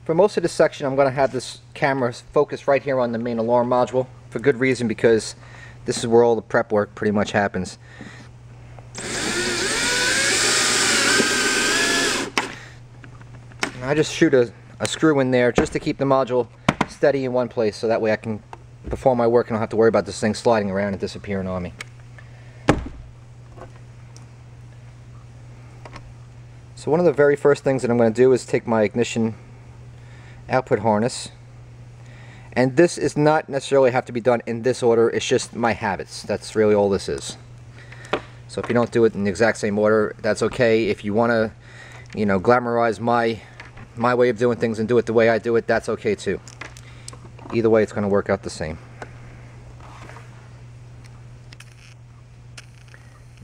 For most of this section, I'm going to have this camera focused right here on the main alarm module, for good reason, because this is where all the prep work pretty much happens. And I just shoot a screw in there just to keep the module steady in one place, so that way I can perform my work and I don't have to worry about this thing sliding around and disappearing on me. So one of the very first things that I'm going to do is take my ignition output harness, and this is not necessarily have to be done in this order, it's just my habits. That's really all this is. So if you don't do it in the exact same order, that's okay. If you want to, you know, glamorize my way of doing things and do it the way I do it, that's okay too. Either way, it's going to work out the same.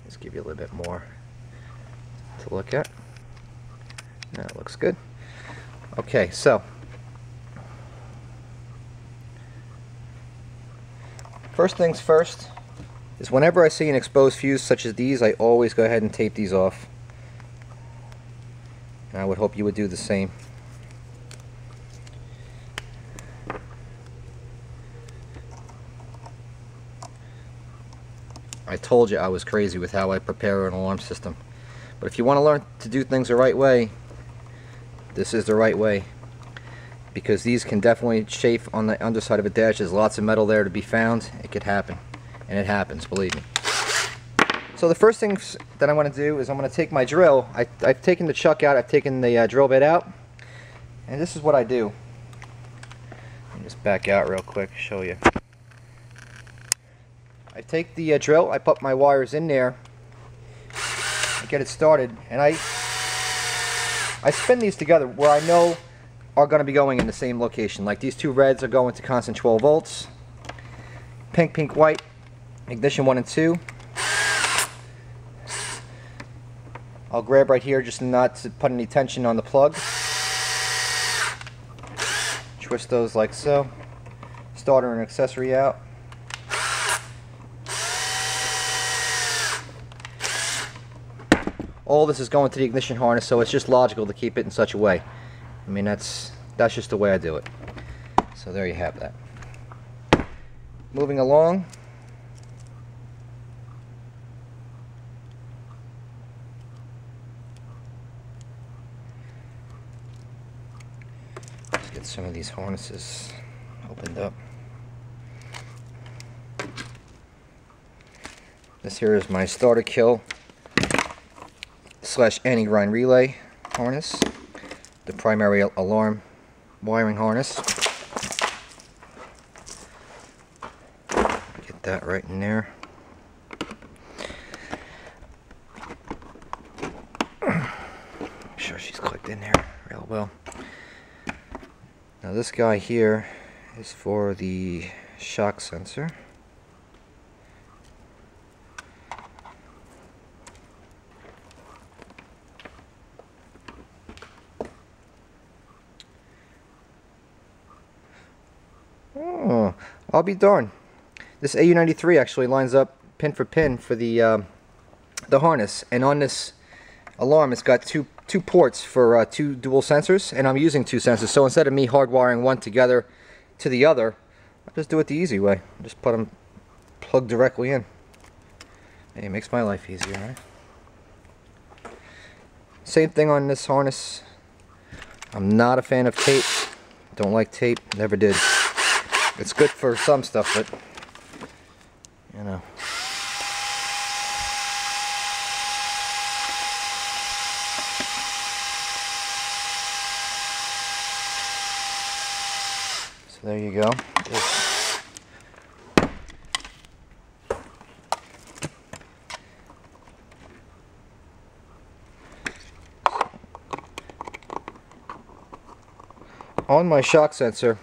Let's give you a little bit more to look at. That looks good. Okay, so first things first is whenever I see an exposed fuse such as these, I always go ahead and tape these off. And I would hope you would do the same. I told you I was crazy with how I prepare an alarm system. But if you want to learn to do things the right way, this is the right way. Because these can definitely chafe on the underside of a dash. There's lots of metal there to be found. It could happen. And it happens, believe me. So the first thing that I want to do is I'm going to take my drill. I've taken the chuck out. I've taken the drill bit out. And this is what I do. Let me just back out real quick, show you. I take the drill, I put my wires in there, I get it started, and I spin these together where I know are going to be going in the same location. Like these two reds are going to constant 12 volts, pink, white, ignition 1 and 2. I'll grab right here just not to put any tension on the plug. Twist those like so. Starter and accessory out. All this is going to the ignition harness, so it's just logical to keep it in such a way. I mean, that's just the way I do it. So there you have that. Moving along. Let's get some of these harnesses opened up. This here is my starter kill / anti-grind relay harness, the primary alarm wiring harness. Get that right in there. Make sure she's clicked in there real well. Now this guy here is for the shock sensor. Oh, I'll be darned. This AU93 actually lines up pin for pin for the harness, and on this alarm it's got two ports for two dual sensors, and I'm using two sensors. So instead of me hardwiring one together to the other, I'll just do it the easy way. Just put them plugged directly in. Hey, it makes my life easier, right? Same thing on this harness. I'm not a fan of tape. Don't like tape. Never did. It's good for some stuff, but you know. So there you go. On my shock sensor,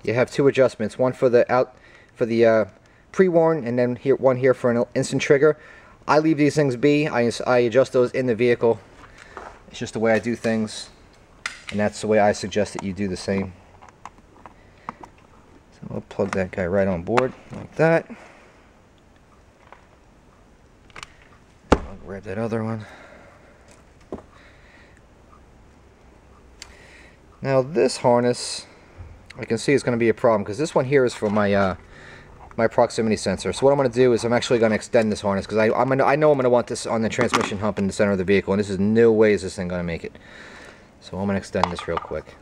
you have two adjustments, one for the pre-warn, and then one here for an instant trigger. I leave these things be. I adjust those in the vehicle. It's just the way I do things, and that's the way I suggest that you do the same. So we'll plug that guy right on board like that. I'll grab that other one. Now this harness, I can see is going to be a problem because this one here is for my my proximity sensor. So what I'm going to do is I'm actually going to extend this harness because I know I'm going to want this on the transmission hump in the center of the vehicle, and this is no way is this thing going to make it. So I'm going to extend this real quick.